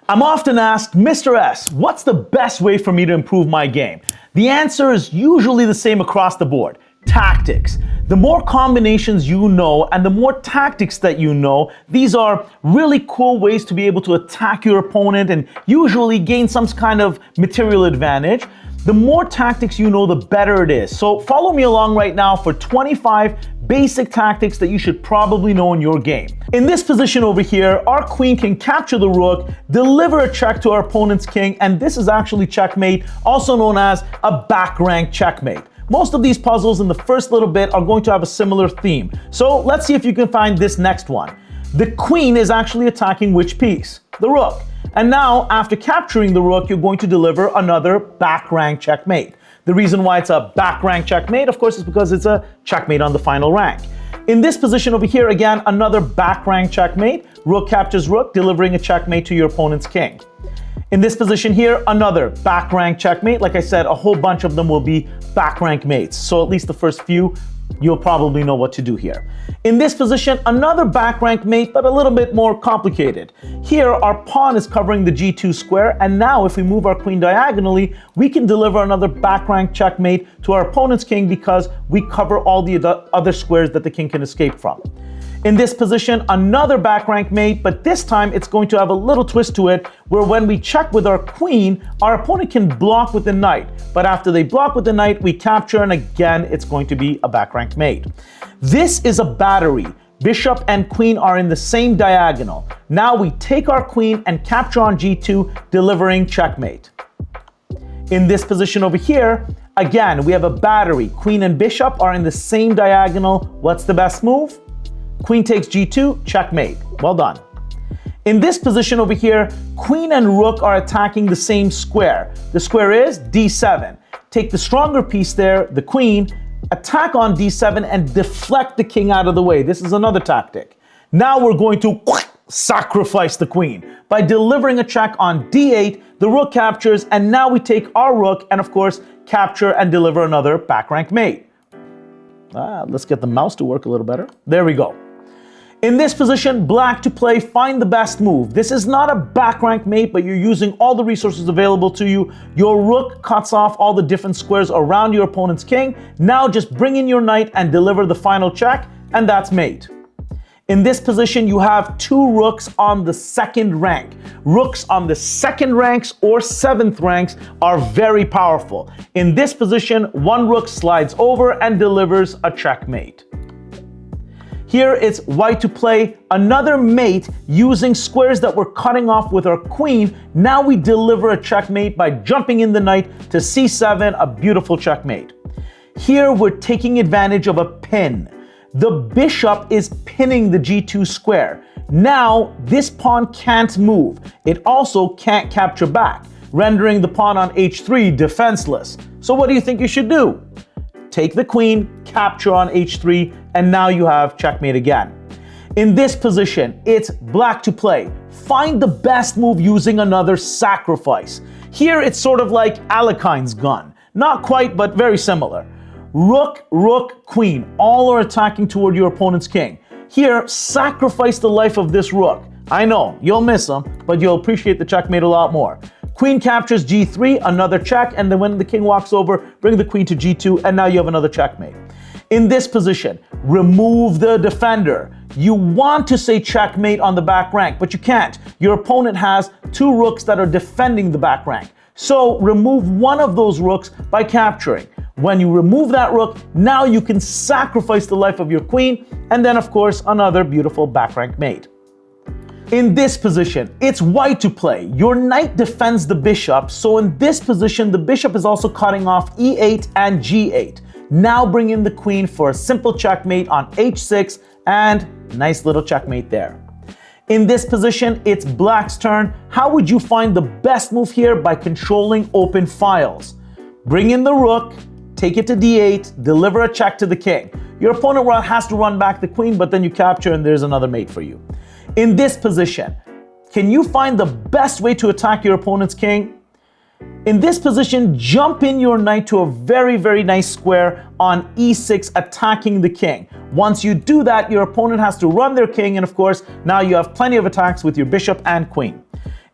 I'm often asked, Mr. S, what's the best way for me to improve my game? The answer is usually the same across the board. Tactics. The more combinations you know and the more tactics that you know, these are really cool ways to be able to attack your opponent and usually gain some kind of material advantage. The more tactics you know, the better it is. So follow me along right now for 25 basic tactics that you should probably know in your game. In this position over here, our queen can capture the rook, deliver a check to our opponent's king, and this is actually checkmate, also known as a back rank checkmate. Most of these puzzles in the first little bit are going to have a similar theme. So let's see if you can find this next one. The queen is actually attacking which piece? The rook. And now, after capturing the rook, you're going to deliver another back rank checkmate. The reason why it's a back rank checkmate, of course, is because it's a checkmate on the final rank. In this position over here, again, another back rank checkmate. Rook captures rook, delivering a checkmate to your opponent's king. In this position here, another back rank checkmate. Like I said, a whole bunch of them will be back rank mates. So at least the first few, you'll probably know what to do here. In this position, another back rank mate, but a little bit more complicated. Here, our pawn is covering the G2 square, and now if we move our queen diagonally, we can deliver another back rank checkmate to our opponent's king because we cover all the other squares that the king can escape from. In this position, another back rank mate, but this time it's going to have a little twist to it where when we check with our queen, our opponent can block with the knight. But after they block with the knight, we capture, and again, it's going to be a back rank mate. This is a battery. Bishop and queen are in the same diagonal. Now we take our queen and capture on G2, delivering checkmate. In this position over here, again, we have a battery. Queen and bishop are in the same diagonal. What's the best move? Queen takes G2, checkmate. Well done. In this position over here, queen and rook are attacking the same square. The square is D7. Take the stronger piece there, the queen, attack on D7 and deflect the king out of the way. This is another tactic. Now we're going to sacrifice the queen. By delivering a check on D8, the rook captures, and now we take our rook and of course capture and deliver another back rank mate. Let's get the mouse to work a little better. There we go. In this position, black to play, find the best move. This is not a back rank mate, but you're using all the resources available to you. Your rook cuts off all the different squares around your opponent's king. Now just bring in your knight and deliver the final check, and that's mate. In this position, you have two rooks on the second rank. Rooks on the second ranks or seventh ranks are very powerful. In this position, one rook slides over and delivers a checkmate. Here it's white to play another mate using squares that we're cutting off with our queen. Now we deliver a checkmate by jumping in the knight to C7, a beautiful checkmate. Here we're taking advantage of a pin. The bishop is pinning the G2 square. Now this pawn can't move. It also can't capture back, rendering the pawn on H3 defenseless. So what do you think you should do? Take the queen, capture on H3, and now you have checkmate again. In this position, it's black to play. Find the best move using another sacrifice. Here it's sort of like Alekhine's gun. Not quite, but very similar. Rook, rook, queen, all are attacking toward your opponent's king. Here, sacrifice the life of this rook. I know, you'll miss him, but you'll appreciate the checkmate a lot more. Queen captures G3, another check, and then when the king walks over, bring the queen to G2, and now you have another checkmate. In this position, remove the defender. You want to say checkmate on the back rank, but you can't. Your opponent has two rooks that are defending the back rank. So remove one of those rooks by capturing. When you remove that rook, now you can sacrifice the life of your queen, and then of course, another beautiful back rank mate. In this position, it's white to play. Your knight defends the bishop, so in this position, the bishop is also cutting off E8 and G8. Now bring in the queen for a simple checkmate on H6, and nice little checkmate there. In this position, it's black's turn. How would you find the best move here? By controlling open files. Bring in the rook, take it to D8, deliver a check to the king. Your opponent has to run back the queen, but then you capture and there's another mate for you. In this position, can you find the best way to attack your opponent's king? In this position, jump in your knight to a very, very nice square on E6, attacking the king. Once you do that, your opponent has to run their king, and of course, now you have plenty of attacks with your bishop and queen.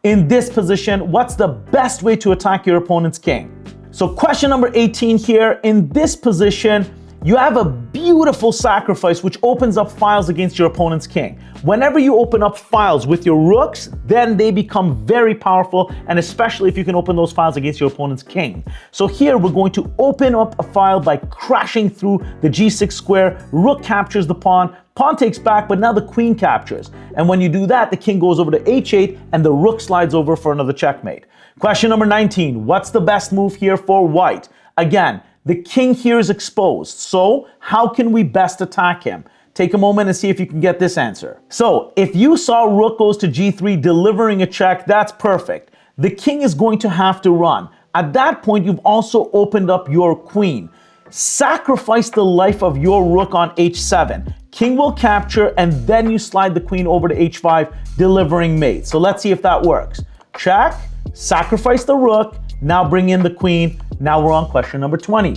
In this position, what's the best way to attack your opponent's king? So question number 18 here, in this position, you have a beautiful sacrifice which opens up files against your opponent's king. Whenever you open up files with your rooks, then they become very powerful, and especially if you can open those files against your opponent's king. So here we're going to open up a file by crashing through the g6 square, rook captures the pawn takes back, but now the queen captures. And when you do that, the king goes over to h8 and the rook slides over for another checkmate. Question number 19, what's the best move here for white? Again, the king here is exposed, so how can we best attack him? Take a moment and see if you can get this answer. So if you saw rook goes to g3 delivering a check, that's perfect. The king is going to have to run. At that point, you've also opened up your queen. Sacrifice the life of your rook on h7. King will capture, and then you slide the queen over to h5, delivering mate. So let's see if that works. Check, sacrifice the rook, now bring in the queen. Now we're on question number 20.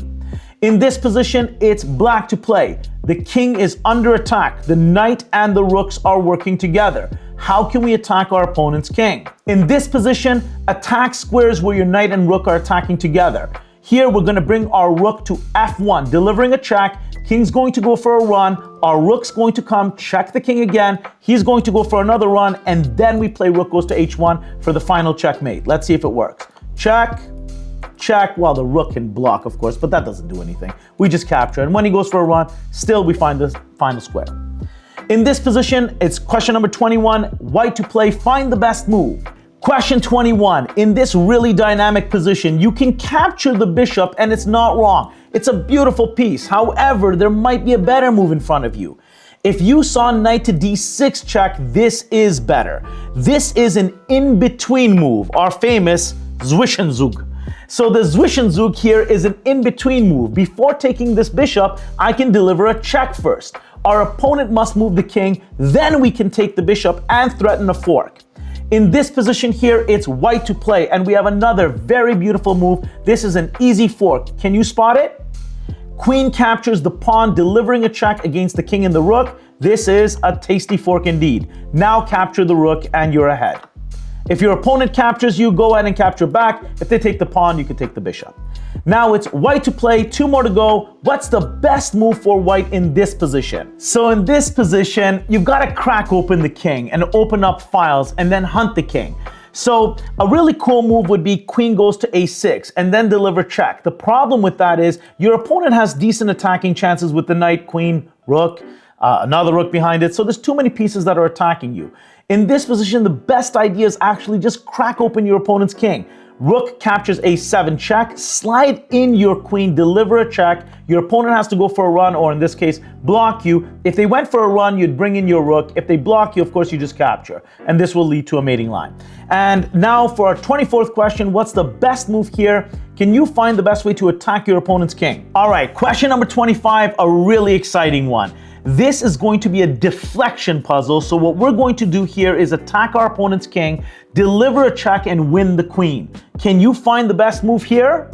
In this position, it's black to play. The king is under attack. The knight and the rooks are working together. How can we attack our opponent's king? In this position, attack squares where your knight and rook are attacking together. Here, we're going to bring our rook to f1, delivering a check. King's going to go for a run. Our rook's going to come, check the king again. He's going to go for another run, and then we play rook goes to h1 for the final checkmate. Let's see if it works. Check, check. Well, the rook can block, of course, but that doesn't do anything. We just capture, and when he goes for a run, still we find the final square. In this position, it's question number 21, white to play, find the best move. Question 21, in this really dynamic position, you can capture the bishop and it's not wrong. It's a beautiful piece. However, there might be a better move in front of you. If you saw knight to d6 check, this is better. This is an in-between move, our famous Zwischenzug. So the Zwischenzug here is an in-between move. Before taking this bishop, I can deliver a check first. Our opponent must move the king, then we can take the bishop and threaten a fork. In this position here, it's white to play, and we have another very beautiful move. This is an easy fork. Can you spot it? Queen captures the pawn, delivering a check against the king and the rook. This is a tasty fork indeed. Now capture the rook and you're ahead. If your opponent captures you, go ahead and capture back. If they take the pawn, you can take the bishop. Now it's white to play, 2 more to go. What's the best move for white in this position? So in this position, you've got to crack open the king and open up files and then hunt the king. So a really cool move would be queen goes to a6 and then deliver check. The problem with that is your opponent has decent attacking chances with the knight, queen, rook, another rook behind it. So there's too many pieces that are attacking you. In this position, the best idea is actually just crack open your opponent's king. Rook captures a7 check, slide in your queen, deliver a check. Your opponent has to go for a run, or in this case, block you. If they went for a run, you'd bring in your rook. If they block you, of course, you just capture. And this will lead to a mating line. And now for our 24th question, what's the best move here? Can you find the best way to attack your opponent's king? All right, question number 25, a really exciting one. This is going to be a deflection puzzle. So what we're going to do here is attack our opponent's king, deliver a check, and win the queen. Can you find the best move here?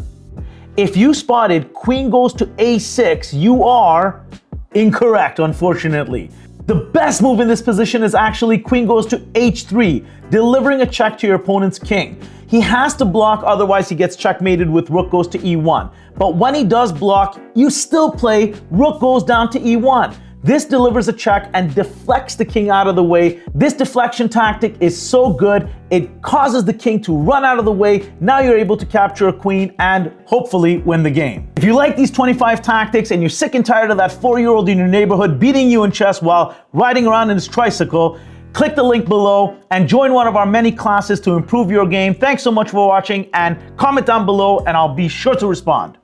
If you spotted queen goes to a6, you are incorrect, unfortunately. The best move in this position is actually queen goes to h3, delivering a check to your opponent's king. He has to block, otherwise he gets checkmated with rook goes to e1. But when he does block, you still play rook goes down to e1. This delivers a check and deflects the king out of the way. This deflection tactic is so good, it causes the king to run out of the way. Now you're able to capture a queen and hopefully win the game. If you like these 25 tactics and you're sick and tired of that 4-year-old in your neighborhood beating you in chess while riding around in his tricycle, click the link below and join one of our many classes to improve your game. Thanks so much for watching, and comment down below and I'll be sure to respond.